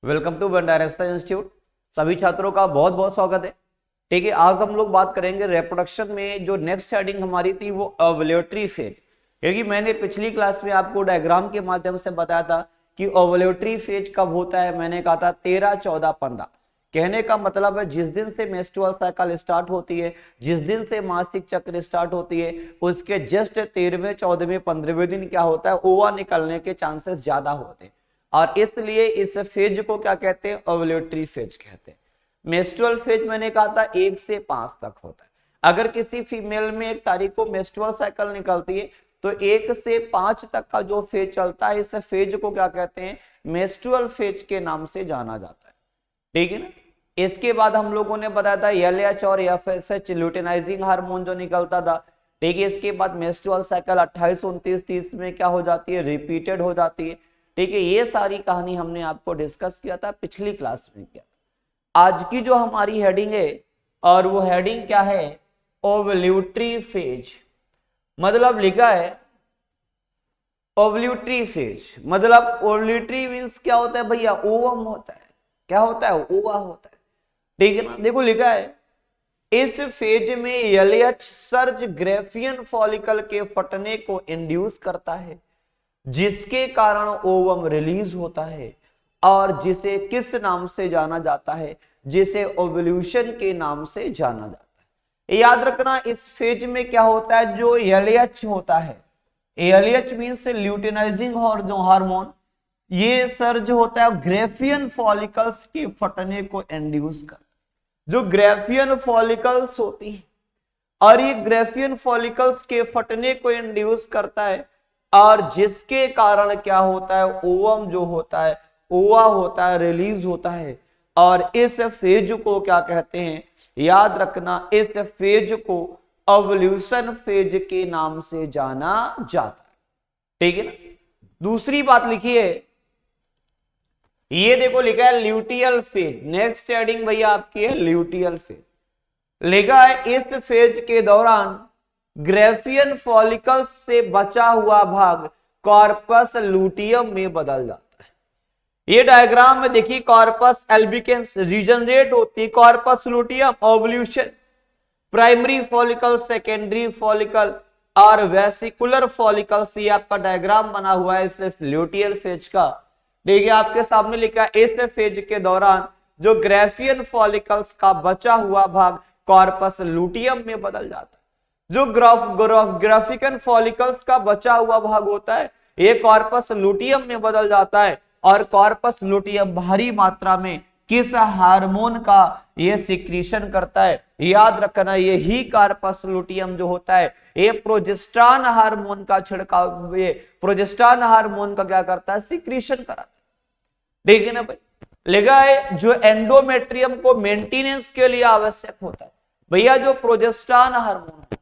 Welcome to one direction institute. सभी छात्रों का बहुत बहुत स्वागत है। ठीक है, आज हम लोग बात करेंगे रिप्रोडक्शन में जो नेक्स्ट हेडिंग हमारी थी वो ओव्यूलेटरी फेज। क्योंकि मैंने पिछली क्लास में आपको डायग्राम के माध्यम से बताया था कि ओव्यूलेटरी फेज कब होता है। मैंने कहा था 13, 14, 15। कहने का मतलब है जिस दिन से मेंस्ट्रुअल साइकिल स्टार्ट होती है, जिस दिन से मासिक चक्र स्टार्ट होती है, उसके जस्ट 13वें, 14वें, 15वें दिन क्या होता है, ओवा निकलने के चांसेस ज्यादा होते हैं। और इसलिए इस फेज को क्या कहते हैं, ओव्यूलेटरी फेज कहते हैं। मेंस्ट्रुअल फेज मैंने कहा था 1 से 5 तक होता है। अगर किसी फीमेल में 1 तारीख को मेंस्ट्रुअल साइकिल निकलती है तो 1 से 5 तक का जो फेज चलता है, इस फेज को क्या कहते हैं, मेंस्ट्रुअल फेज के नाम से जाना जाता है। ठीक है ना। इसके बाद हम लोगों ने बताया था एलएच और एफएसएच ल्यूटेनाइजिंग हार्मोन जो निकलता था। ठीक है, इसके बाद मेंस्ट्रुअल साइकिल 28, 29, 30 में क्या हो जाती है, रिपीटेड हो जाती है। ठीक है, ये सारी कहानी हमने आपको डिस्कस किया था पिछली क्लास में किया था। आज की जो हमारी हेडिंग है, और वो हेडिंग क्या है, ओव्यूलेटरी फेज। मतलब लिखा है ओव्यूलेटरी फेज, मतलब ओव्यूलेटरी मींस क्या होता है भैया, ओवम होता है। क्या होता है, ओवा होता है। ठीक है ना। देखो लिखा है इस फेज में एलएच सर्ज ग्रेफियन फॉलिकल के फटने को इंड्यूस करता है, जिसके कारण ओवम रिलीज होता है, और जिसे किस नाम से जाना जाता है, जिसे ओव्यूलेशन के नाम से जाना जाता है। याद रखना इस फेज में क्या होता है, जो एलएच होता है, एलएच मींस ल्यूटेनाइजिंग हार्मोन, ये सर्ज होता है ग्रेफियन फॉलिकल्स के फटने को इंड्यूस कर, जो ग्रेफियन फॉलिकल्स होती है, और ये ग्रेफियन फॉलिकल्स के फटने को इंड्यूस करता है, और जिसके कारण क्या होता है, ओवम जो होता है, ओवा होता है, रिलीज होता है। और इस फेज को क्या कहते हैं, याद रखना इस फेज को ओव्यूलेशन फेज के नाम से जाना जाता है। ठीक है ना। दूसरी बात लिखिए, ये देखो लिखा है ल्यूटियल फेज। नेक्स्ट हेडिंग भैया आपकी है ल्यूटियल फेज। लिखा है इस फेज के दौरान ग्रेफियन फॉलिकल्स से बचा हुआ भाग कॉर्पस लूटियम में बदल जाता है। ये डायग्राम में देखिए, कॉर्पस एल्बिकेंस रीजनरेट होती है, corpus luteum ovulation, primary follicle, secondary follicle और वेसिकुलर फॉलिकल्स। ये आपका डायग्राम बना हुआ है सिर्फ ल्यूटियल फेज का। देखिए आपके सामने लिखा है इस फेज के दौरान जो ग्रेफियन फॉलिकल्स का बचा हुआ भाग कॉर्पस लूटियम में बदल जाता है। जो ग्राफिकन फॉलिकल्स का बचा हुआ भाग होता है, ये कॉर्पस लूटियम में बदल जाता है। और कॉर्पस लूटियम भारी मात्रा में किस हार्मोन का ये सिक्रीशन करता है, याद रखना यही कॉर्पस लूटियम जो होता है, ये प्रोजेस्टेरॉन हार्मोन का छिड़काव, ये प्रोजेस्टेरॉन हार्मोन का क्या करता है, सिक्रीशन कराता है। ठीक है ना भाई। लिखा है जो एंडोमेट्रियम को मेंटेनेंस के लिए आवश्यक होता है, भैया जो प्रोजेस्टेरॉन हार्मोन होता है,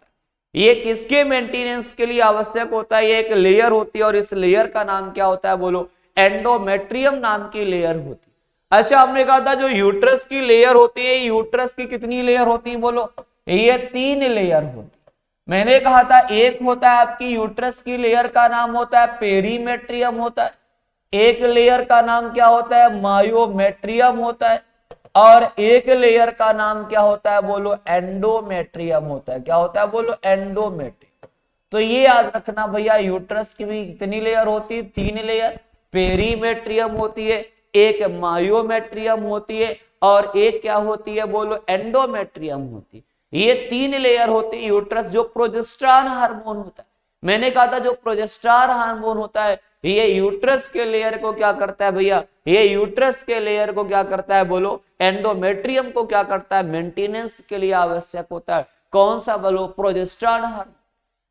ये किसके मेंटेनेंस के लिए आवश्यक होता है, ये एक लेयर होती है, और इस लेयर का नाम क्या होता है, बोलो, एंडोमेट्रियम नाम की लेयर होती है। अच्छा, हमने कहा था जो यूट्रस की लेयर होती है, यूट्रस की कितनी लेयर होती है, बोलो, ये 3 लेयर होती। मैंने कहा था एक होता है आपकी यूट्रस की लेयर का नाम होता है पेरीमेट्रियम होता है, एक लेयर का नाम क्या होता है, मायोमेट्रियम होता है, और एक लेयर का नाम क्या होता है, बोलो, एंडोमेट्रियम होता है। क्या होता है, बोलो, एंडोमेट्रियम। तो ये याद रखना भैया, यूट्रस की भी कितनी लेयर होती है, 3 लेयर, पेरीमेट्रियम होती है, एक मायोमेट्रियम होती है, और एक क्या होती है, बोलो, एंडोमेट्रियम होती है। ये 3 लेयर होती है यूट्रस। जो प्रोजेस्टेरॉन हार्मोन होता है, मैंने कहा था जो प्रोजेस्टेरॉन हार्मोन होता है, ये यूट्रस के लेयर को क्या करता है भैया, ये यूट्रस के लेयर को क्या करता है, बोलो, एंडोमेट्रियम को क्या करता है, मेंटेनेंस के लिए आवश्यक होता है। कौन सा, बोलो, प्रोजेस्टेरॉन हार्मोन।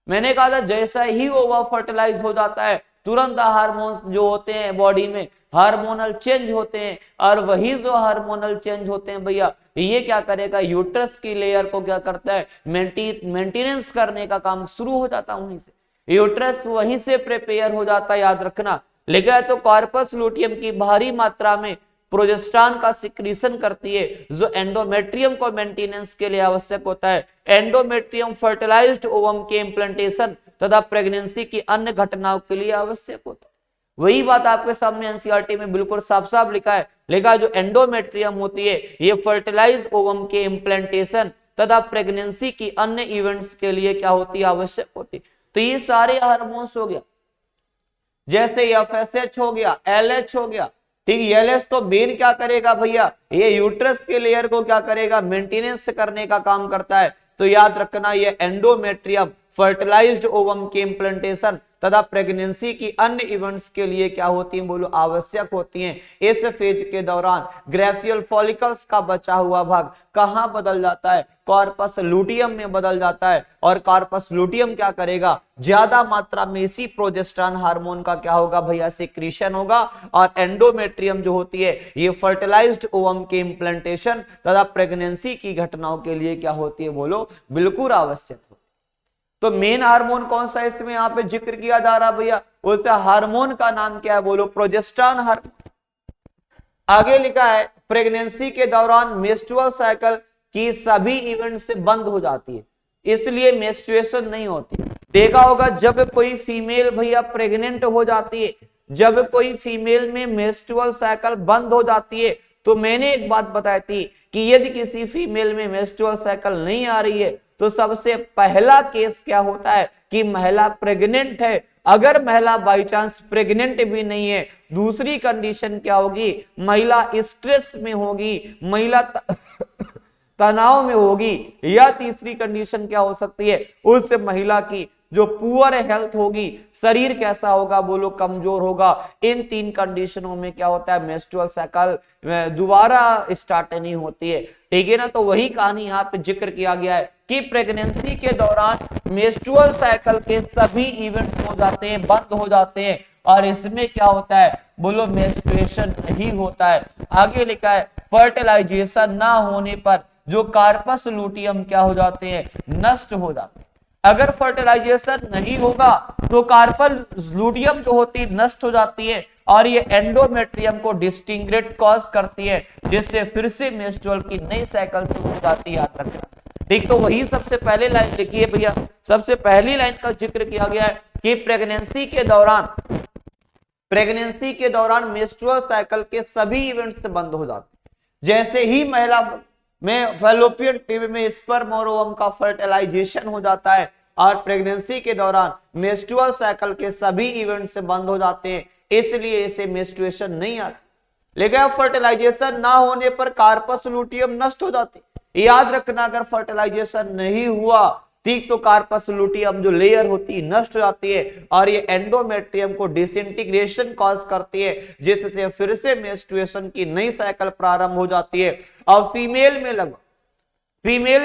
मैंने कहा था जैसा ही ओवा फर्टिलाइज हो जाता है, तुरंत हार्मोन्स जो होते हैं बॉडी में, हार्मोनल चेंज होते हैं, और वही जो हार्मोनल चेंज होते हैं भैया, ये क्या करेगा, यूट्रस की लेयर को क्या करता है, मेंटेनेंस करने का काम शुरू हो जाता है। वहीं से यूट्रस वहीं से प्रिपेयर हो जाता है, याद रखना। लिखा है तो कॉर्पस लूटियम की भारी मात्रा में प्रोजेस्टेरॉन का सिक्रीशन करती है, जो एंडोमेट्रियम को मेंटेनेंस के लिए आवश्यक होता है। एंडोमेट्रियम फर्टिलाइज्ड ओवम के इम्प्लांटेशन तथा प्रेगनेंसी की अन्य घटनाओं के लिए आवश्यक होता है। वही बात आपके सामने एनसीईआरटी में बिल्कुल साफ साफ लिखा है, लिखा जो एंडोमेट्रियम होती है ये फर्टिलाइज ओवम के इम्प्लांटेशन तथा प्रेगनेंसी की अन्य इवेंट्स के लिए क्या होती है, आवश्यक होती है। तो ये सारे हार्मोन्स हो गया, जैसे एफएसएच हो गया, एलएच हो गया, ठीक। एलएच तो मेन क्या करेगा भैया, ये यूट्रस के लेयर को क्या करेगा, मेंटेनेंस करने का काम करता है। तो याद रखना ये एंडोमेट्रियम फर्टिलाइज्ड ओवम के इम्प्लांटेशन तथा प्रेगनेंसी की अन्य इवेंट्स के लिए क्या होती हैं, बोलो आवश्यक होती हैं। इस फेज के दौरान ग्रेफियल फॉलिकल्स का बचा हुआ भाग कहां बदल जाता है, कॉर्पस लुटियम में बदल जाता है। और कॉर्पस लुटियम क्या करेगा, ज्यादा मात्रा में इसी प्रोजेस्टेरॉन हार्मोन का क्या होगा भैया, सिक्रीशन होगा। और एंडोमेट्रियम जो होती है ये फर्टिलाइज्ड ओवम के इम्प्लांटेशन तथा प्रेगनेंसी की घटनाओं के लिए क्या होती है, बोलो बिल्कुल आवश्यक हो। तो मेन हार्मोन कौन सा इसमें यहाँ पे जिक्र किया जा रहा है भैया, उस हार्मोन का नाम क्या है, बोलो प्रोजेस्टेरॉन हार्मोन। आगे लिखा है प्रेगनेंसी के दौरान मेंस्ट्रुअल साइकिल की सभी इवेंट से बंद हो जाती है, इसलिए मेंस्ट्रुएशन नहीं होती। देखा होगा जब कोई फीमेल भैया प्रेग्नेंट हो जाती है, जब कोई फीमेल में मेंस्ट्रुअल साइकिल बंद हो जाती है, तो मैंने एक बात बताई थी कि यदि किसी फीमेल में मेंस्ट्रुअल साइकिल नहीं आ रही है तो सबसे पहला केस क्या होता है कि महिला प्रेग्नेंट है। अगर महिला बाई चांस प्रेग्नेंट भी नहीं है, दूसरी कंडीशन क्या होगी, महिला स्ट्रेस में होगी, महिला तनाव में होगी, या तीसरी कंडीशन क्या हो सकती है, उस महिला की जो पुअर हेल्थ होगी, शरीर कैसा होगा, बोलो कमजोर होगा। इन तीन कंडीशनों में क्या होता है, मेंस्ट्रुअल साइकिल दोबारा स्टार्ट नहीं होती है, ठीक है ना। तो वही कहानी यहाँ पे जिक्र किया गया है कि प्रेगनेंसी के दौरान मेंस्ट्रुअल साइकिल के सभी इवेंट्स हो जाते हैं, बंद हो जाते हैं, और इसमें क्या होता है, बोलो मेंस्ट्रुएशन नहीं होता है। आगे लिखा है फर्टिलाइजेशन ना होने पर जो कार्पस लुटियम क्या हो जाते हैं, नष्ट हो जाते हैं। अगर फर्टिलाइजेशन नहीं होगा तो कार्पस लुटियम जो होती है नष्ट हो जाती है, और ये एंडोमेट्रियम को डिस्टिंग्रेट कॉज करती है, जिससे फिर से मेंस्ट्रुअल की नई साइकिल शुरू हो जाती है, याद रखना, ठीक। तो वही सबसे पहले लाइन लिखी है भैया, सबसे पहली लाइन का जिक्र किया गया है कि प्रेगनेंसी के दौरान मेंस्ट्रुअल साइकिल के सभी इवेंट्स बंद हो जाते हैं। जैसे ही महिला में फैलोपियन ट्यूब में स्पर्म और ओवम का फर्टिलाइजेशन हो जाता है और प्रेगनेंसी के दौरान मेंस्ट्रुअल साइकिल के सभी इवेंट्स बंद हो जाते हैं, इसलिए इसे मेंस्ट्रुएशन नहीं आती। लेकिन फर्टिलाइजेशन ना होने पर कार्पस लुटियम नष्ट हो जाती। याद रखना अगर फर्टिलाइजेशन नहीं हुआ, ठीक, तो कार्पस लुटियम जो लेयर होती है नष्ट हो जाती है, और ये एंडोमेट्रियम को डिसइंटीग्रेशन कॉज करती है, जिससे फिर से मेंस्ट्रुएशन की नई साइकिल प्रारंभ हो जाती है। और फीमेल में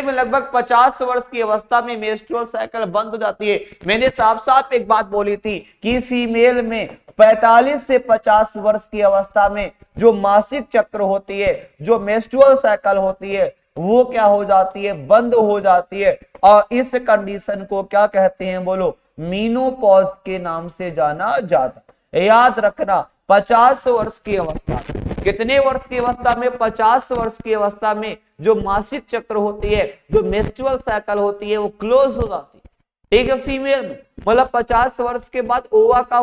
लगभग 50 वर्ष की अवस्था में मेंस्ट्रुअल साइकिल बंद हो जाती है। मैंने साफ साफ एक बात बोली थी कि फीमेल में 45 से 50 वर्ष की अवस्था में जो मासिक चक्र होती है, जो मेंस्ट्रुअल साइकिल होती है, वो क्या हो जाती है, बंद हो जाती है। और इस कंडीशन को क्या कहते हैं, बोलो मीनोपॉज के नाम से जाना जाता है। याद रखना 50 वर्ष की अवस्था, कितने वर्ष की अवस्था में, 50 वर्ष की अवस्था में जो मासिक चक्र होती है, जो मेंस्ट्रुअल साइकिल होती है, वो क्लोज हो जाती है, ठीक है। फीमेल में मतलब 50 वर्ष के बाद ओवा का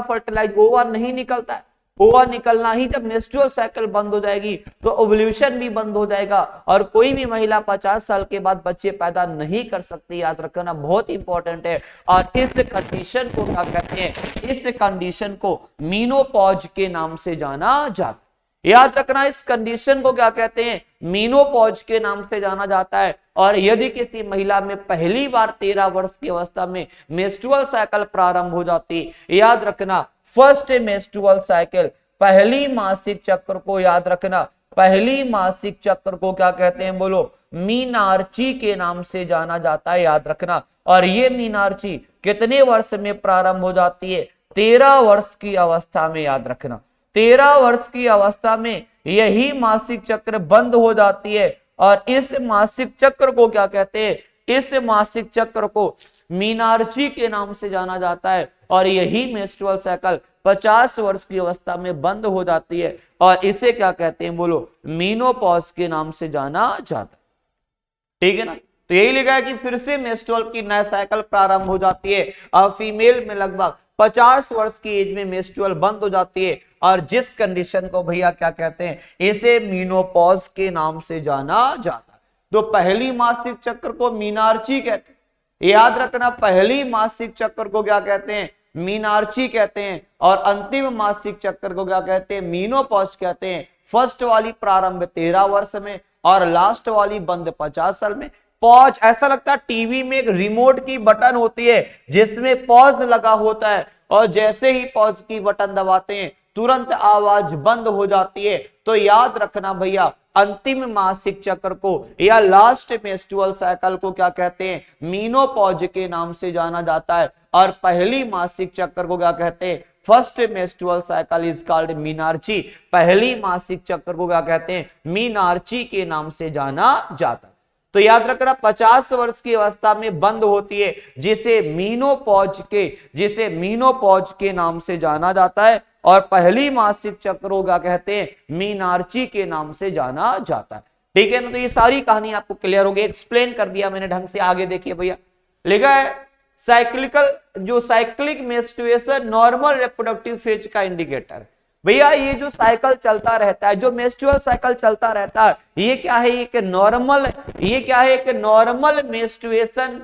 ओवा नहीं निकलता है। ओवा निकलना ही जब मेंस्ट्रुअल साइकिल बंद हो जाएगी तो ओव्यूलेशन भी बंद हो जाएगा, और कोई भी महिला 50 साल के बाद बच्चे पैदा नहीं कर सकती। याद रखना बहुत इंपॉर्टेंट है। और इस कंडीशन को क्या कहते हैं, इस कंडीशन को मीनोपॉज के नाम से जाना जाता है। याद रखना इस कंडीशन को क्या कहते हैं, मीनोपॉज के नाम से जाना जाता है। और यदि किसी महिला में पहली बार 13 वर्ष की अवस्था में मेंस्ट्रुअल साइकिल प्रारंभ हो जाती, याद रखना फर्स्ट मेंस्ट्रुअल साइकिल, पहली मासिक चक्र को, याद रखना पहली मासिक चक्र को क्या कहते हैं, बोलो मीनार्ची के नाम से जाना जाता है। याद रखना। और ये मीनार्ची कितने वर्ष में प्रारंभ हो जाती है, 13 वर्ष की अवस्था में। याद रखना 13 वर्ष की अवस्था में यही मासिक चक्र बंद हो जाती है, और इस मासिक चक्र को क्या कहते हैं, इस मासिक चक्र को मीनार्ची के नाम से जाना जाता है। और यही मेंस्ट्रुअल साइकिल 50 वर्ष की अवस्था में बंद हो जाती है, और इसे क्या कहते हैं, बोलो मीनोपॉज के नाम से जाना जाता है, ठीक है ना। तो यही लिखा है कि फिर से मेंस्ट्रुअल की नई साइकिल प्रारंभ हो जाती है। और फीमेल में लगभग 50 वर्ष की एज में मेंस्ट्रुअल बंद हो जाती है, और जिस कंडीशन को भैया क्या कहते हैं, इसे मीनोपॉज के नाम से जाना जाता है। तो पहली मासिक चक्र को मीनार्ची कहते हैं, याद रखना, पहली मासिक चक्र को क्या कहते हैं, मीनार्ची कहते हैं, और अंतिम मासिक चक्र को क्या कहते हैं, मीनोपॉज कहते हैं। फर्स्ट वाली प्रारंभ 13 वर्ष में और लास्ट वाली बंद 50 साल में। पॉज, ऐसा लगता है टीवी में एक रिमोट की बटन होती है जिसमें पॉज लगा होता है, और जैसे ही पॉज की बटन दबाते हैं तुरंत आवाज बंद हो जाती है। तो याद रखना भैया, अंतिम मासिक चक्र को या लास्ट मेंस्ट्रुअल साइकिल को क्या कहते हैं, मीनोपॉज के नाम से जाना जाता है, और पहली मासिक चक्र को क्या कहते हैं, first menstrual cycle is called menarche. पहली मासिक चक्र को क्या कहते हैं, मीनार्ची के नाम से जाना जाता है। तो याद रखना, 50 वर्ष की अवस्था में बंद होती है, जिसे मीनोपॉज के नाम से जाना जाता है, और पहली मासिक चक्र को क्या कहते हैं, मीनार्ची के नाम से जाना जाता है। ठीक है ना। तो ये सारी कहानी आपको क्लियर होगी, एक्सप्लेन कर दिया मैंने ढंग से। आगे देखिए भैया, लिखा है cyclic menstruation normal reproductive phase का इंडिकेटर। भैया ये जो साइकिल चलता रहता है, जो मेंस्ट्रुअल साइकिल चलता रहता है, ये क्या है, एक नॉर्मल मेंस्ट्रुएशन,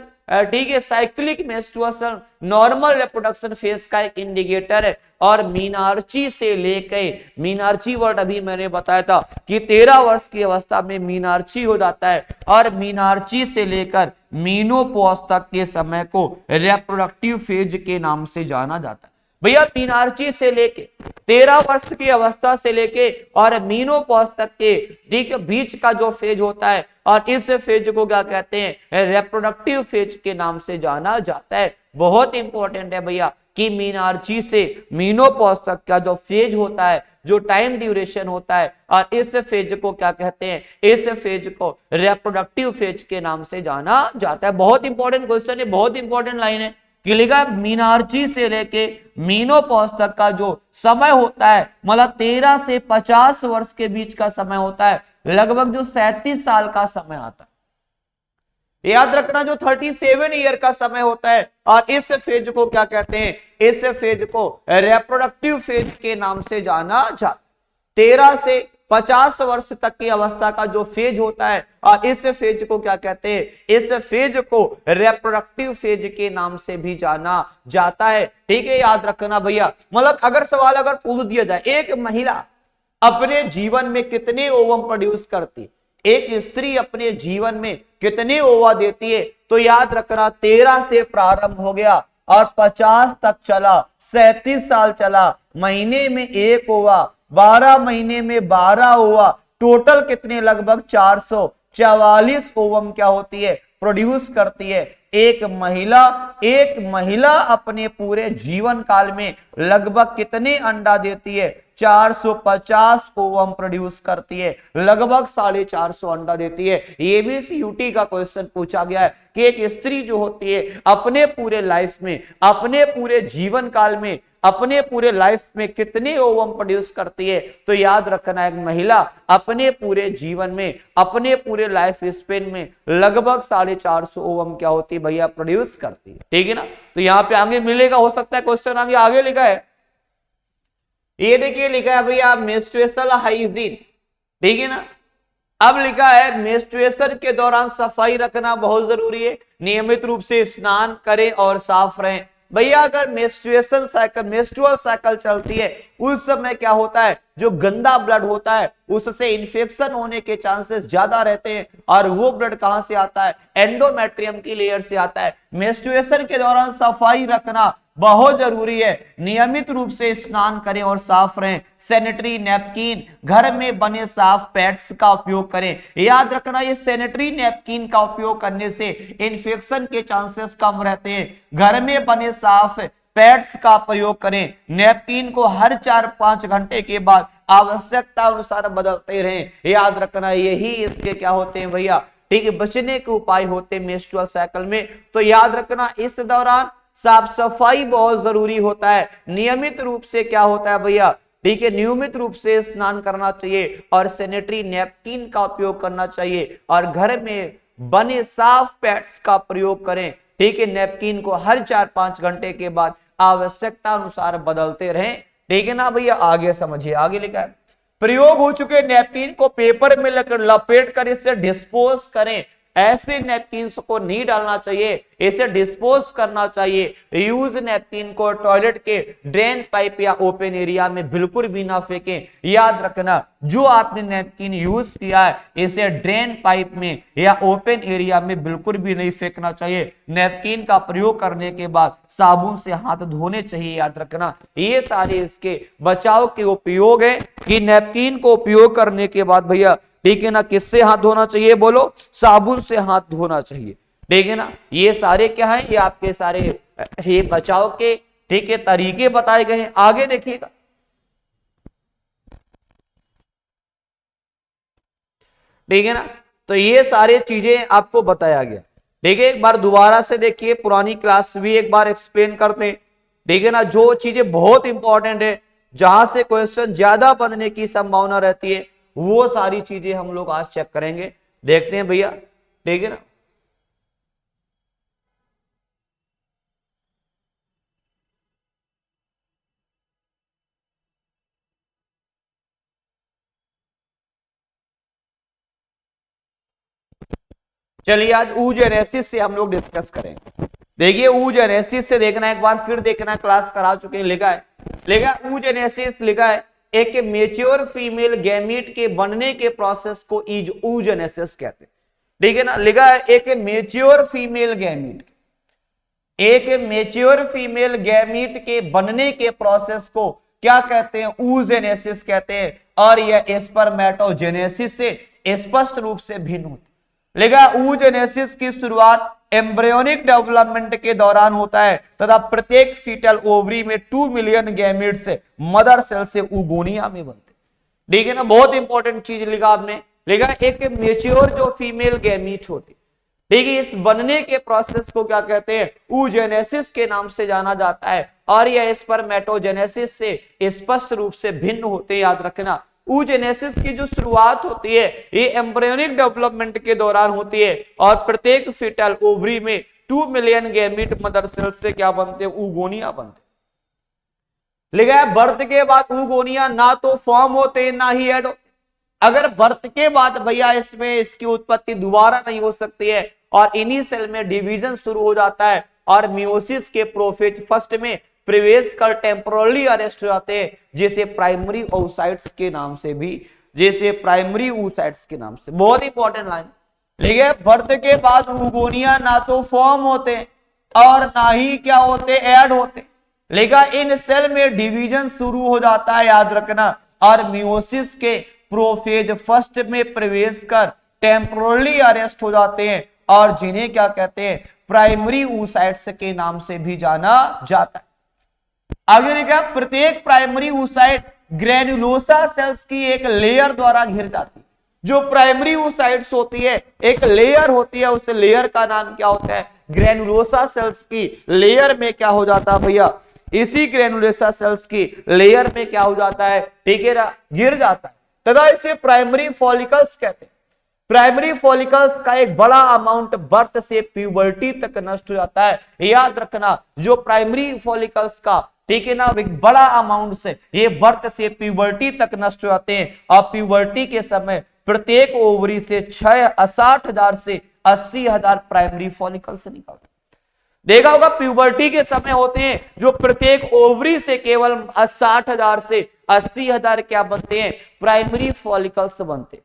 ठीक है, cyclic menstruation normal reproduction phase का एक इंडिकेटर है। और मीनार्ची से लेके, मीनार्ची वर्ड अभी मैंने बताया था कि 13 वर्ष की अवस्था में मीनार्ची हो जाता है, और मीनार्ची से लेकर मीनोपॉज तक के समय को रिप्रोडक्टिव फेज के नाम से जाना जाता है। भैया मीनार्ची से लेके 13 वर्ष की अवस्था से लेके और मीनोपॉज तक के ठीक बीच का जो फेज होता है, और इस फेज को क्या कहते हैं, रिप्रोडक्टिव फेज के नाम से जाना जाता है। बहुत इंपॉर्टेंट है भैया कि मीनार्ची से मीनोपॉज तक का जो फेज होता है, जो टाइम ड्यूरेशन होता है, और इस फेज को क्या कहते हैं, इस फेज को रिप्रोडक्टिव फेज के नाम से जाना जाता है। बहुत इंपॉर्टेंट क्वेश्चन है, बहुत इंपॉर्टेंट लाइन है कि लिखा मीनार्ची से लेके मीनोपॉज तक का जो समय होता है, मतलब 13 से 50 वर्ष के बीच का समय होता है, लगभग जो 37 साल का समय आता है। याद रखना, जो 37 ईयर का समय होता है, और इस फेज को क्या कहते हैं, इस फेज को रिप्रोडक्टिव फेज के नाम से जाना जाता है। 13 से 50 वर्ष तक की अवस्था का जो फेज होता है, और इस फेज को क्या कहते हैं, इस फेज को रिप्रोडक्टिव फेज के नाम से भी जाना जाता है। ठीक है, याद रखना भैया। मतलब अगर सवाल अगर पूछ दिया जाए, एक महिला अपने जीवन में कितने ओवम प्रोड्यूस करती, एक स्त्री अपने जीवन में कितने ओवा देती है, तो याद रखना 13 से प्रारंभ हो गया और 50 तक चला, 37 साल चला, महीने में 1 ओवा, 12 महीने में 12 ओवा, टोटल कितने, लगभग 444 ओवम क्या होती है, प्रोड्यूस करती है। एक महिला अपने पूरे जीवन काल में लगभग कितने अंडा देती है, 450 ओवम प्रोड्यूस करती है, लगभग 450 अंडा देती है। ये भी यूटी का क्वेश्चन पूछा गया है कि एक स्त्री जो होती है अपने पूरे लाइफ में, अपने पूरे जीवन काल में, अपने पूरे लाइफ में कितने ओवम प्रोड्यूस करती है, तो याद रखना एक महिला अपने पूरे जीवन में, अपने पूरे लाइफ स्पेन में लगभग 450 ओवम क्या होती है भैया, प्रोड्यूस करती है। ठीक है ना। तो यहाँ पे आगे मिलेगा, हो सकता है क्वेश्चन आगे लिखा है, ये देखिए लिखा है भैया मेंस्ट्रुएशनल हाइजीन। ठीक है ना। अब लिखा है मेंस्ट्रुएशन के दौरान सफाई रखना बहुत जरूरी है, नियमित रूप से स्नान करें और साफ रहें। भैया अगर मेंस्ट्रुअल साइकिल चलती है, उस समय क्या होता है, जो गंदा ब्लड होता है उससे इंफेक्शन होने के चांसेस ज्यादा रहते हैं, और वो ब्लड कहां से आता है, एंडोमेट्रियम की लेयर से आता है। मेंस्ट्रुएशन के दौरान सफाई रखना बहुत जरूरी है, नियमित रूप से स्नान करें और साफ रहें। सैनिटरी नैपकिन, घर में बने साफ पैड्स का उपयोग करें। याद रखना ये सैनिटरी नैपकिन का उपयोग करने से इंफेक्शन के चांसेस कम रहते हैं। घर में बने साफ पैड्स का प्रयोग करें। नैपकिन को हर 4-5 घंटे के बाद आवश्यकता अनुसार बदलते रहें। याद रखना यही इसके क्या होते हैं भैया, ठीक है, बचने के उपाय होते हैं मेंस्ट्रुअल साइकिल में। तो याद रखना इस दौरान साफ सफाई बहुत जरूरी होता है। नियमित रूप से क्या होता है भैया, ठीक है, नियमित रूप से स्नान करना चाहिए और सैनिटरी नैपकिन का उपयोग करना चाहिए, और घर में बने साफ पैड्स का प्रयोग करें। ठीक है, नैपकिन को हर 4-5 घंटे के बाद आवश्यकता अनुसार बदलते रहें। ठीक है ना भैया, आगे समझिए, आगे लिखा है प्रयोग हो चुके नैपकिन को पेपर में लपेट कर इसे डिस्पोज करें। ऐसे नैपकिन्स को नहीं डालना चाहिए, इसे डिस्पोज करना चाहिए। यूज नैपकिन को टॉयलेट के ड्रेन पाइप या ओपन एरिया में बिल्कुल भी ना फेंकें। याद रखना, जो आपने नैपकिन यूज किया है इसे ड्रेन पाइप में या ओपन एरिया में बिल्कुल भी नहीं फेंकना चाहिए। नैपकिन का प्रयोग करने के बाद साबुन से हाथ धोने चाहिए। याद रखना, ये सारे इसके बचाव के उपयोग है कि नैपकिन को उपयोग करने के बाद भैया, ठीक है ना, किससे हाथ धोना चाहिए, बोलो, साबुन से हाथ धोना चाहिए। ठीक है ना, ये सारे क्या है, ये आपके सारे ये बचाव के, ठीक है, तरीके बताए गए हैं। आगे देखिएगा, ठीक है ना, तो ये सारी चीजें आपको बताया गया। ठीक है, एक बार दोबारा से देखिए, पुरानी क्लास भी एक बार एक्सप्लेन करते हैं। ठीक है ना, जो चीजें बहुत इंपॉर्टेंट है, जहां से क्वेश्चन ज्यादा बनने की संभावना रहती है, वो सारी चीजें हम लोग आज चेक करेंगे। देखते हैं भैया, ठीक है ना। चलिए आज oogenesis से हम लोग डिस्कस करेंगे। देखिए oogenesis से देखना, एक बार फिर देखना, क्लास करा चुके हैं, लिखा है oogenesis लिखा है एक मेच्योर फीमेल गैमीट के बनने के प्रोसेस को oogenesis कहते हैं। ठीक है ना, लिखा है एक मेच्योर फीमेल गैमीट, एक मेच्योर फीमेल गैमीट के बनने के प्रोसेस को क्या कहते हैं, oogenesis कहते हैं। और यह स्पर्मेटोजेनेसिस से स्पष्ट रूप से भिन्न होती है। लिखा oogenesis की शुरुआत एम्ब्रियोनिक डेवलपमेंट के दौरान होता है तथा प्रत्येक फीटल ओवरी में 2 मिलियन गैमीट्स मदर सेल से ऊगोनिया में बनते। ठीक है ना, बहुत इंपॉर्टेंट चीज लिखा आपने, लिखा एक मेच्योर जो फीमेल गैमीट होती, ठीक है, इस बनने के प्रोसेस को क्या कहते हैं, oogenesis के नाम से जाना जाता है। और यह स्पर्मेटोजेनेसिस से स्पष्ट रूप से भिन्न होते हैं। याद रखना, oogenesis की जो शुरुआत होती है ये एम्ब्रियोनिक डेवलपमेंट के दौरान होती है और प्रत्येक फीटल ओवरी में 2 मिलियन गैमीट मदर सेल से क्या बनते हैं, ऊगोनिया बनते। लिखा है बर्थ के बाद ऊगोनिया ना तो फॉर्म होते ना ही ऐड होते। अगर बर्थ के बाद भैया इसमें इसकी उत्पत्ति दोबारा नहीं हो सकती है और इन्हीं सेल में डिवीजन शुरू हो जाता है और मियोसिस के प्रोफेज फर्स्ट में प्रवेश कर टेम्पोरली अरेस्ट हो जाते हैं, जिसे प्राइमरी oocytes के नाम से भी, जैसे प्राइमरी oocytes के नाम से। बहुत इंपॉर्टेंट लाइन लिखे, बर्थ के बाद ऊगोनिया ना तो फॉर्म होते और ना ही क्या होते, ऐड होते। लिखा इन सेल में डिवीजन शुरू हो जाता है, याद रखना, और मियोसिस के प्रोफेज फर्स्ट में प्रवेश कर टेम्पोरली अरेस्ट हो जाते हैं और जिन्हें क्या कहते हैं, प्राइमरी oocytes के नाम से भी जाना जाता है। आगे लिखा, प्रत्येक प्राइमरी oocyte ग्रेनुलोसा सेल्स की एक लेयर द्वारा घिर जाती है। जो प्राइमरी oocytes होती है एक लेयर होती है, उस लेयर का नाम क्या होता है, ग्रेनुलोसा सेल्स की लेयर में क्या हो जाता है भैया, इसी ग्रेनुलोसा सेल्स की लेयर में क्या हो जाता है, ठीक है ना, गिर जाता है तथा इसे प्राइमरी फॉलिकल्स कहते हैं। प्राइमरी फॉलिकल्स का एक बड़ा अमाउंट बर्थ से प्यूबर्टी तक नष्ट हो जाता है। याद रखना, जो प्राइमरी फॉलिकल्स का, ठीक है ना, एक बड़ा अमाउंट से ये बर्थ से प्यूबर्टी तक नष्ट हो जाते हैं और प्यूबर्टी के समय प्रत्येक ओवरी से 60,000 से 80,000 प्राइमरी फॉलिकल्स निकलते। देखा होगा प्यूबर्टी के समय होते हैं जो प्रत्येक ओवरी से केवल 60,000 से 80,000 क्या बनते हैं, प्राइमरी फॉलिकल्स बनते।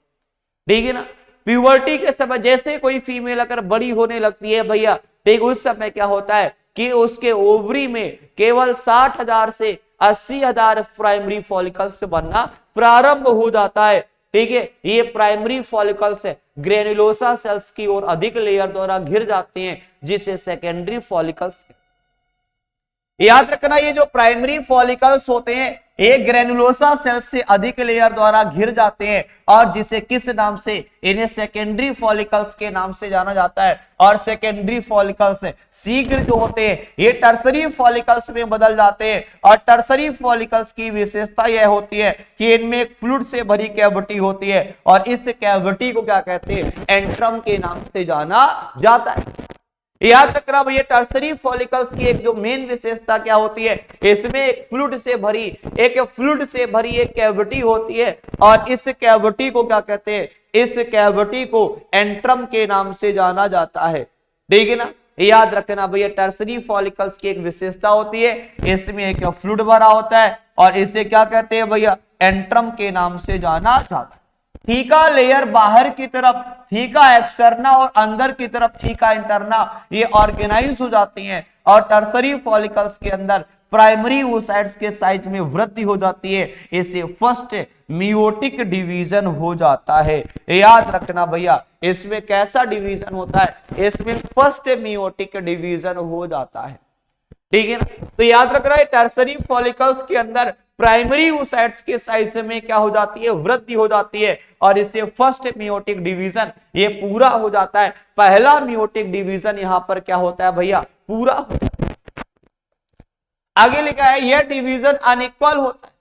ठीक है ना, प्यूबर्टी के समय जैसे कोई फीमेल अगर बड़ी होने लगती है भैया, ठीक, उस समय क्या होता है कि उसके ओवरी में केवल 60,000 से 80,000 प्राइमरी फॉलिकल्स बनना प्रारंभ हो जाता है। ठीक है, ये प्राइमरी फॉलिकल्स ग्रेनुलोसा सेल्स की ओर अधिक लेयर द्वारा घिर जाते हैं, जिसे सेकेंडरी फॉलिकल्स। याद रखना, ये जो प्राइमरी फॉलिकल्स होते हैं ये ग्रेनुलोसा सेल्स से अधिक लेयर द्वारा घिर जाते हैं और जिसे किस नाम से, इन्हें सेकेंडरी फॉलिकल्स के नाम से जाना जाता है। और सेकेंडरी फॉलिकल्स शीघ्र जो होते हैं ये टर्सरी फॉलिकल्स में बदल जाते हैं और टर्सरी फॉलिकल्स की विशेषता यह होती है कि इनमें एक फ्लूइड से भरी कैविटी होती है और इस कैविटी को क्या कहते हैं, एंट्रम के नाम से जाना जाता है। याद रखना भैया टर्सरी फॉलिकल्स की एक जो मेन विशेषता क्या होती है, इसमें एक फ्लूइड से भरी एक कैविटी होती है और इस कैविटी को क्या कहते हैं, इस कैविटी को एंट्रम के नाम से जाना जाता है। ठीक है ना, याद रखना भैया टर्सरी फॉलिकल्स की एक विशेषता होती है, इसमें एक फ्लूइड भरा होता है और इसे क्या कहते हैं भैया, एंट्रम के नाम से जाना जाता है। थीका लेयर बाहर की तरफ, थीका एक्सटर्ना और अंदर की तरफ थीका इंटरना, ये ऑर्गेनाइज हो जाती हैं और टर्सरी फॉलिकल्स के अंदर प्राइमरी oocytes के साइज में वृद्धि हो जाती है, इसे फर्स्ट मियोटिक डिवीजन हो जाता है। याद रखना भैया इसमें कैसा डिवीजन होता है, इसमें फर्स्ट मियोटिक डिवीजन हो जाता है। ठीक है ना, तो याद रखना है टर्सरी फॉलिकल्स के अंदर प्राइमरी oocytes के साइज में क्या हो जाती है, वृद्धि हो जाती है और इससे फर्स्ट मियोटिक डिवीजन ये पूरा हो जाता है। पहला मियोटिक डिवीजन यहां पर क्या होता है भैया, पूरा हो जाता है। आगे लिखा है यह डिवीजन अनइक्वल होता है,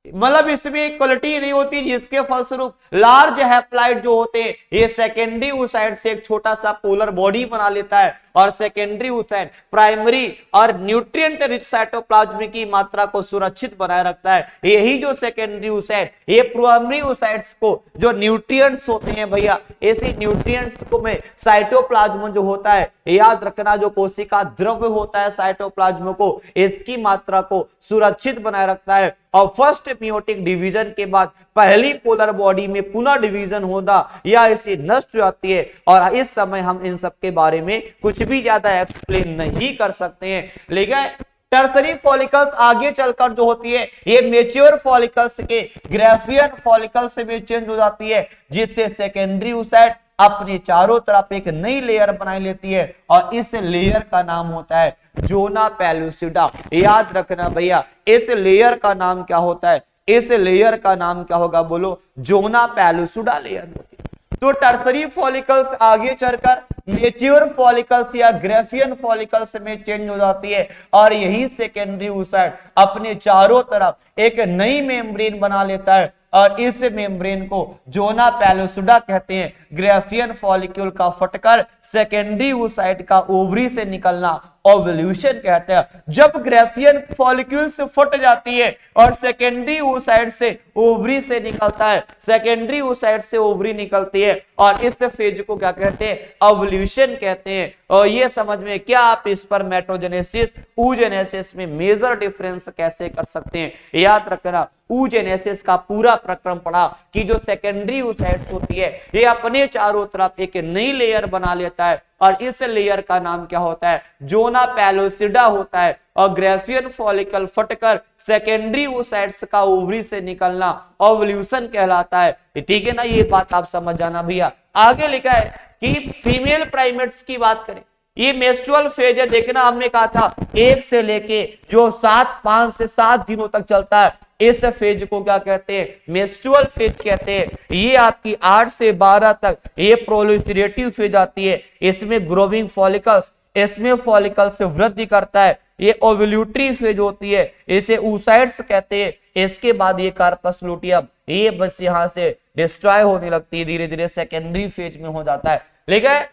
मतलब इसमें इक्वलिटी नहीं होती, जिसके फलस्वरूप लार्ज हैप्लॉइड जो होते हैं ये सेकेंडरी oocyte से एक छोटा सा पोलर बॉडी बना लेता है और सेकेंडरी oocyte प्राइमरी और न्यूट्रिएंट रिच साइटोप्लाज्म की मात्रा को सुरक्षित बनाए रखता है। यही जो सेकेंडरी oocyte ये प्राइमरी oocytes को जो न्यूट्रिएंट्स होते हैं भैया, ऐसे न्यूट्रिएंट्स को में साइटोप्लाज्म जो होता है, याद रखना जो कोशिका द्रव्य होता है साइटोप्लाज्म को, इसकी मात्रा को सुरक्षित बनाए रखता है और फर्स्ट मियोटिक डिवीजन के बाद पहली पोलर बॉडी में पुनः डिवीजन होना या इसे नष्ट हो जाती है और इस समय हम इन सब के बारे में कुछ भी ज्यादा एक्सप्लेन नहीं कर सकते हैं। लेकिन टर्सरी फॉलिकल्स आगे चलकर जो होती है ये मेच्योर फॉलिकल्स के ग्राफियन फॉलिकल्स में चेंज हो जाती है, जिससे सेकेंडरी oocyte अपने चारों तरफ एक नई लेयर बनाई लेती है और इस लेयर का नाम होता है जोना पेलुसिडा। याद रखना भैया इस लेयर का नाम क्या होता है, इस लेयर का नाम क्या होगा, बोलो, जोना पेलुसिडा लेयर होती है। तो टर्सरी फॉलिकल्स आगे चलकर मेच्योर फॉलिकल्स या ग्राफियन फॉलिकल्स में चेंज हो जाती है और यही सेकेंडरी oocyte अपने चारों तरफ एक नई मेम्ब्रेन बना लेता है और इस मेम्ब्रेन को जोना पेलुसिडा कहते हैं। ग्राफियन फॉलिक्यूल का फटकर सेकेंडरी oocyte का ओवरी से निकलना ओवल्यूशन कहते हैं। जब ग्राफियन फॉलिक्यूल से फट जाती है और सेकेंडरी oocyte से ओवरी से निकलता है, सेकेंडरी oocyte से ओवरी निकलती है और इस फेज को क्या कहते हैं, ओवल्यूशन कहते हैं। और ये समझ में क्या आप स्पर्मेटोजेनेसिस oogenesis में मेजर डिफरेंस कैसे कर सकते हैं। याद रखना oogenesis का पूरा प्रक्रम पढ़ा कि जो सेकेंडरी oocyte होती है ये अपने चारों तरफ एक नई लेयर बना लेता है और इस लेयर का नाम क्या होता है, जोना पेलुसिडा होता है और ग्राफियन फॉलिकल फटकर सेकेंडरी oocytes का ओवरी से निकलना ओवल्यूशन कहलाता है। ठीक है ना, ये बात आप समझ जाना भैया। आगे लिखा है कि फीमेल प्राइमेट्स की बात करें, ये मेंस्ट्रुअल फेज है, देखना हमने कहा था 1 से लेके जो 5 से 7 दिनों तक चलता है, इस फेज को क्या कहते हैं, मेंस्ट्रुअल फेज कहते हैं। ये आपकी 8 से 12 तक ये प्रोलिफरेटिव फेज आती है, इसमें ग्रोविंग फॉलिकल्स, इसमें फॉलिकल से वृद्धि करता है। ये ओव्यूलेटरी फेज होती है, इसे oocytes कहते हैं। इसके बाद ये कार्पस लुटियम ये बस यहां से डिस्ट्रॉय होने लगती है, धीरे धीरे सेकेंडरी फेज में हो जाता है। लेकिन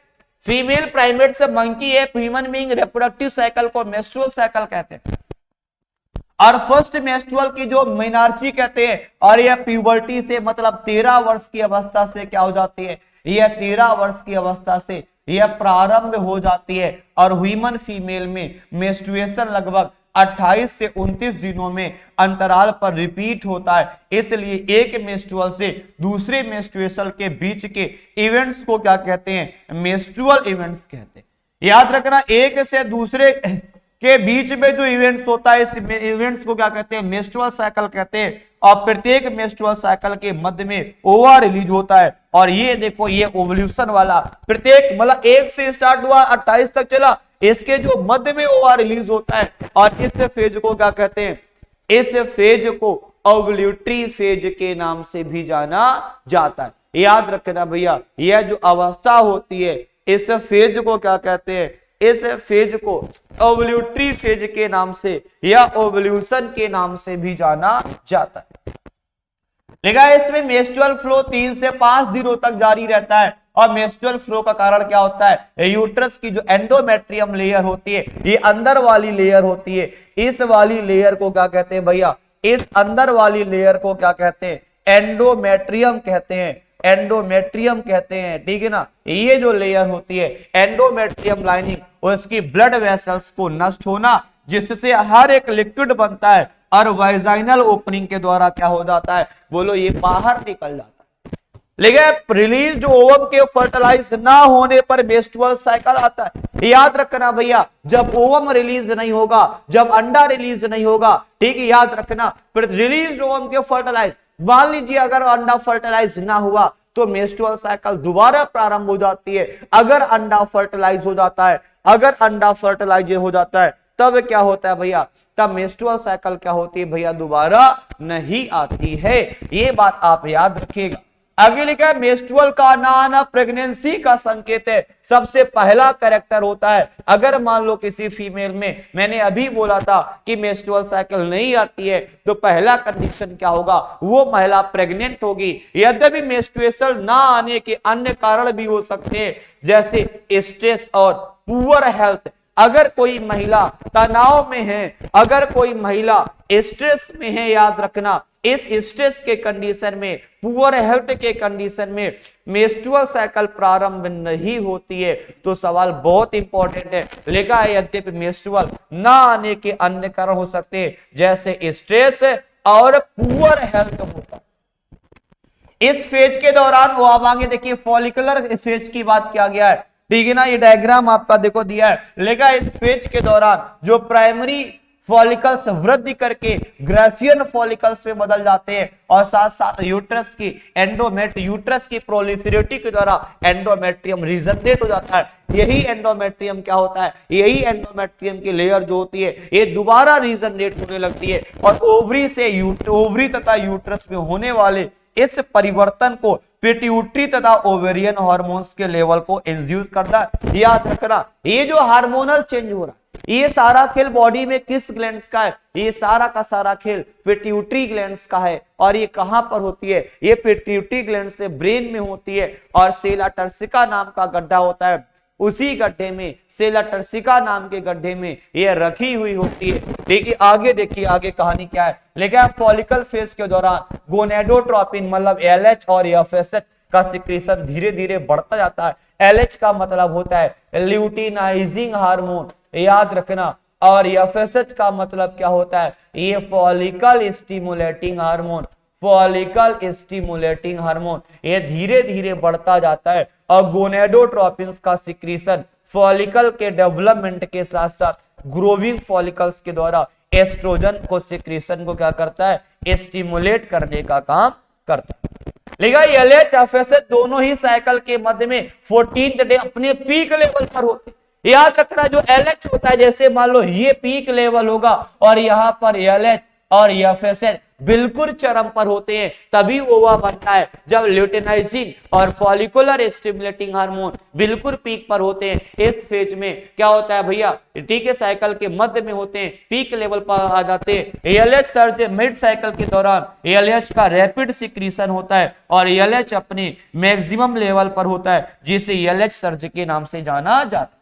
फीमेल प्राइमेट से मंकी है, ह्यूमन बीइंग रिप्रोडक्टिव साइकिल को मेंस्ट्रुअल साइकिल कहते हैं और फर्स्ट मेंस्ट्रुअल की जो मेनार्ची कहते हैं और यह प्यूबर्टी से मतलब 13 वर्ष की अवस्था से क्या हो जाती है, यह 13 वर्ष की अवस्था से यह प्रारंभ हो जाती है और ह्यूमन फीमेल में मेंस्ट्रुएशन लगभग 28 से 29 दिनों में अंतराल पर रिपीट होता है। इसलिए एक मेंस्ट्रुअल से दूसरे मेंस्ट्रुएशन के बीच के इवेंट्स को क्या कहते हैं, मेंस्ट्रुअल इवेंट्स कहते हैं। याद रखना एक से दूसरे के बीच में जो इवेंट्स होता है इस इवेंट्स को क्या कहते हैं, मेंस्ट्रुअल साइकिल कहते हैं और प्रत्येक मेंस्ट्रुअल साइकिल के मध्य में ओवा रिलीज होता है और ये देखो ये ओवल्यूशन वाला प्रत्येक मतलब 1 से स्टार्ट हुआ 28 तक चला, इसके जो मध्य में ओवा रिलीज होता है और इस फेज को क्या कहते हैं, इस फेज को ओवल्यूटरी फेज के नाम से भी जाना जाता है। याद रखना भैया यह जो अवस्था होती है इस फेज को क्या कहते हैं, इस फेज को ओवल्यूटरी फेज के नाम से या ओवल्यूशन के नाम से भी जाना जाता है। देखा इसमें मेंस्ट्रुअल फ्लो 3 से 5 दिनों तक जारी रहता है और मेंस्ट्रुअल फ्लो का कारण क्या होता है, यूट्रस की जो एंडोमेट्रियम लेयर होती है, ये अंदर वाली लेयर होती है, इस वाली लेयर को क्या कहते हैं भैया, इस अंदर वाली लेयर को क्या कहते हैं, एंडोमेट्रियम कहते हैं, एंडोमेट्रियम कहते हैं, ठीक है ना। ये जो लेयर होती है एंडोमेट्रियम लाइनिंग, उसकी ब्लड वेसल्स को नष्ट होना, जिससे हर एक लिक्विड बनता है और वाइजाइनल ओपनिंग के द्वारा क्या हो जाता है, बोलो, ये बाहर निकल जाता है। लेकिन रिलीज ओवम के फर्टिलाइज ना होने पर मेंस्ट्रुअल साइकिल आता है। याद रखना भैया, जब ओवम रिलीज नहीं होगा, जब अंडा रिलीज नहीं होगा, ठीक है, याद रखना, फिर रिलीज ओवम के फर्टिलाइज, मान लीजिए अगर अंडा फर्टिलाइज ना हुआ तो मेंस्ट्रुअल साइकिल दोबारा प्रारंभ हो जाती है। अगर अंडा फर्टिलाइज हो जाता है, अगर अंडा फर्टिलाइज हो जाता है, तब क्या होता है भैया, तब मेंस्ट्रुअल साइकिल क्या होती है भैया, दोबारा नहीं आती है। ये बात आप याद रखिएगा। आगे लिखा है मेंस्ट्रुअल का ना आना प्रेगनेंसी का संकेत है। सबसे पहला कैरेक्टर होता है, अगर मान लो किसी फीमेल में, मैंने अभी बोला था कि मेंस्ट्रुअल साइकिल नहीं आती है, तो पहला कंडीशन क्या होगा, वो महिला प्रेग्नेंट होगी। यद्यपि मेंस्ट्रुएशन ना आने के अन्य कारण भी हो सकते हैं, जैसे स्ट्रेस और पुअर हेल्थ। अगर कोई महिला तनाव में है, अगर कोई महिला स्ट्रेस में है, याद रखना, इस स्ट्रेस के कंडीशन में, पुअर हेल्थ के कंडीशन में मेंस्ट्रुअल साइकिल प्रारंभ नहीं होती है, तो सवाल बहुत इंपॉर्टेंट है। लिखा है यद्यपि मेंस्ट्रुअल ना आने के अन्य कारण हो सकते हैं, जैसे स्ट्रेस और पुअर हेल्थ होता है। इस फेज के दौरान, वो आप आगे देखिए, फॉलिकुलर फेज की बात किया गया है, ठीक है ना। ये डायग्राम आपका देखो दिया है, लेगा इस फेज के दौरान जो प्राइमरी फॉलिकल्स वृद्धि करके ग्राफियन फॉलिकल्स में बदल जाते हैं, और साथ साथ यूट्रस की यूट्रस की प्रोलिफेरेटी के द्वारा एंडोमेट्रियम रीजनरेट हो जाता है। यही एंडोमेट्रियम क्या होता है, यही एंडोमेट्रियम की लेयर जो होती है, ये दोबारा रीजनरेट होने लगती है, और ओवरी तथा यूट्रस में होने वाले इस परिवर्तन को पिट्यूटरी तथा ओवेरियन हार्मोन्स के लेवल को इंड्यूस करता है। याद रखना, ये जो हार्मोनल चेंज हो रहा है, ये सारा खेल बॉडी में किस ग्लैंड्स का है, ये सारा का सारा खेल पिट्यूटरी ग्लैंड्स का है। और ये कहां पर होती है, ये पिट्यूटरी ग्लैंड से ब्रेन में होती है, और सेला टर्सिका नाम का गड्ढा होता है, उसी गड्ढे में, सेला टर्सिका नाम के गड्ढे में ये रखी हुई होती है। देखिए आगे, देखिए आगे कहानी क्या है। लेकिन फॉलिकल फेज के दौरान गोनेडोट्रोपिन मतलब एलएच और एफएसएच का सिक्रीशन धीरे धीरे बढ़ता जाता है। एलएच का मतलब होता है ल्यूटिनाइजिंग हार्मोन, याद रखना, और एफएसएच का मतलब क्या होता है, ये follicle stimulating hormone, follicle stimulating hormone, ये धीरे धीरे बढ़ता जाता है। और गोनेडोट्रोपिन्स का सिक्रीशन फॉलिकल के डेवलपमेंट के साथ साथ ग्रोविंग फॉलिकल्स के द्वारा एस्ट्रोजन को सिक्रीशन को क्या करता है, स्टिमुलेट करने का काम करता है। लेकिन एलएच एफएसएच दोनों ही साइकिल के मध्य में 14th डे अपने पीक लेवल पर होते। याद रखना, जो एलएच होता है, जैसे मान लो ये पीक लेवल होगा, और यहां पर एलएच और एफएसएच बिल्कुल चरम पर होते हैं, तभी ओवा बनता है। जब ल्यूटिनाइजिंग और फॉलिकुलर स्टिमुलेटिंग हार्मोन बिल्कुल पीक पर होते हैं, इस फेज में क्या होता है भैया, ठीक है, साइकिल के मध्य में होते हैं, पीक लेवल पर आ जाते हैं। एलएच सर्ज मिड साइकिल के दौरान एलएच का रैपिड सिक्रीशन होता है, और एलएच अपने मैक्सिमम लेवल पर होता है, जिसे एलएच सर्ज के नाम से जाना जाता है।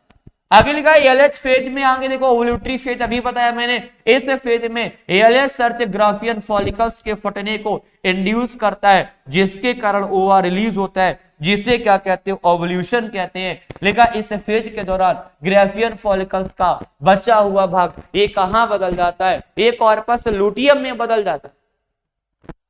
आगे लिखा है एलएच फेज में, आगे देखो ओवुलेटरी फेज अभी बताया मैंने, इस फेज में एलएच सर्च ग्राफियन फॉलिकल्स के फटने को इंड्यूस करता है, जिसके कारण ओवा रिलीज होता है, जिसे क्या कहते हैं, ओवल्यूशन कहते हैं। लेकिन इस फेज के दौरान ग्राफियन फॉलिकल्स का बचा हुआ भाग ये कहां बदल जाता है, ये कॉर्पस लुटियम में बदल जाता है,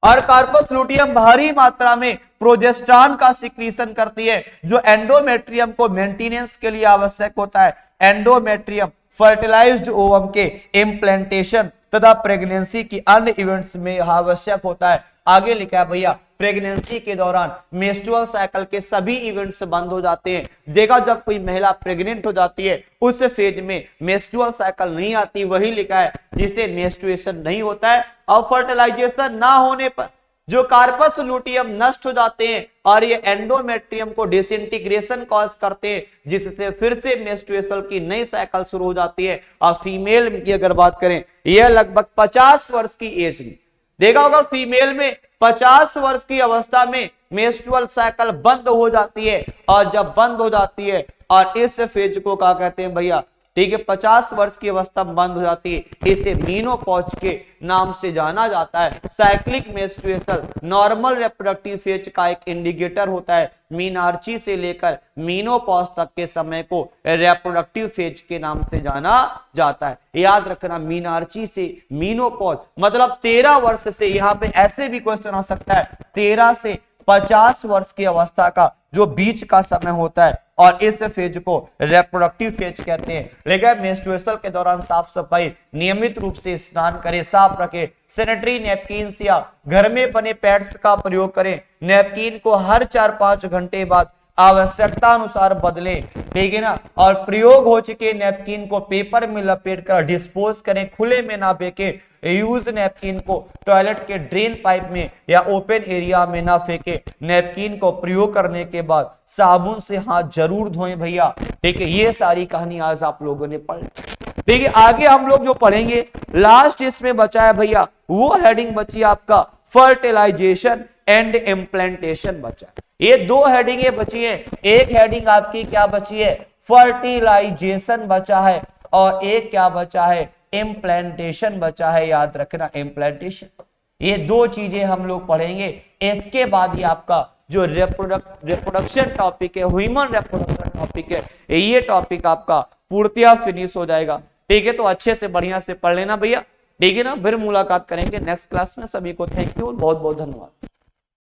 और कार्पस लुटियम भारी मात्रा में प्रोजेस्टेरॉन का सिक्रीशन करती है, जो एंडोमेट्रियम को मेंटेनेंस के लिए आवश्यक होता है। एंडोमेट्रियम फर्टिलाइज्ड ओवम के इम्प्लांटेशन तथा प्रेगनेंसी की अन्य इवेंट्स में आवश्यक होता है। आगे लिखा है भैया, प्रेगनेंसी के दौरान मेंस्ट्रुअल साइकिल के सभी इवेंट्स बंद हो जाते हैं। देखा, जब कोई महिला प्रेग्नेंट हो जाती है, उस फेज में मेंस्ट्रुअल साइकिल नहीं आती, वही लिखा है जिसे मेंस्ट्रुएशन नहीं होता है। और फर्टिलाइजेशन ना होने पर जो कार्पस लुटियम नष्ट हो जाते हैं, और ये एंडोमेट्रियम को डिसइंटीग्रेशन कॉज करते हैं, जिससे फिर से मेंस्ट्रुएशन की नई साइकिल शुरू हो जाती है। और फीमेल की अगर बात करें, यह लगभग 50 वर्ष की एज में, देखा होगा फीमेल में 50 वर्ष की अवस्था में मेंस्ट्रुअल साइकिल बंद हो जाती है, और जब बंद हो जाती है और इस फेज को क्या कहते हैं भैया, ठीक है, 50 वर्ष की अवस्था बंद हो जाती है, इसे मीनोपॉज के नाम से जाना जाता है। Cyclic menstruation normal reproductive phase का एक इंडिकेटर होता है। मीनार्ची से लेकर मीनोपॉज तक के समय को रिप्रोडक्टिव फेज के नाम से जाना जाता है। याद रखना, मीनार्ची से मीनोपॉज मतलब 13 वर्ष से, यहां पे ऐसे भी क्वेश्चन आ सकता है, 13 से 50 वर्ष की अवस्था का जो बीच का समय होता है, और इस फेज को रिप्रोडक्टिव फेज कहते हैं। लेकिन मेंस्ट्रुएशन के दौरान साफ सफाई, नियमित रूप से स्नान करें, साफ रखें, सैनिटरी नैपकिन या घर में बने पैड्स का प्रयोग करें। नैपकिन को हर 4-5 घंटे बाद आवश्यकता अनुसार बदलें, ठीक है ना। और प्रयोग हो चुके नैपकिन को पेपर में लपेट कर डिस्पोज करें, खुले में ना फेंके। यूज नैपकिन को टॉयलेट के ड्रेन पाइप में या ओपन एरिया में ना फेंके। नैपकिन को प्रयोग करने के बाद साबुन से हाथ जरूर धोएं भैया, ठीक है। ये सारी कहानी आज आप लोगों ने पढ़, ठीक है। आगे हम लोग जो पढ़ेंगे, लास्ट इसमें बचा है भैया, वो हेडिंग बची आपका फर्टिलाइजेशन एंड इम्प्लांटेशन बचा है। ये 2 हेडिंगें बची हैं। एक हेडिंग आपकी क्या बची है, फर्टिलाइजेशन बचा है, और एक क्या बचा है, इम्प्लांटेशन बचा है। याद रखना, इम्प्लांटेशन। ये 2 चीजें हम लोग पढ़ेंगे। इसके बाद ही आपका जो रिप्रोडक्शन टॉपिक है, ह्यूमन रिप्रोडक्शन टॉपिक है, ये टॉपिक आपका पूर्णतया फिनिश हो जाएगा, ठीक है। तो अच्छे से बढ़िया से पढ़ लेना भैया, ठीक है ना। फिर मुलाकात करेंगे नेक्स्ट क्लास में। सभी को थैंक यू, बहुत बहुत धन्यवाद।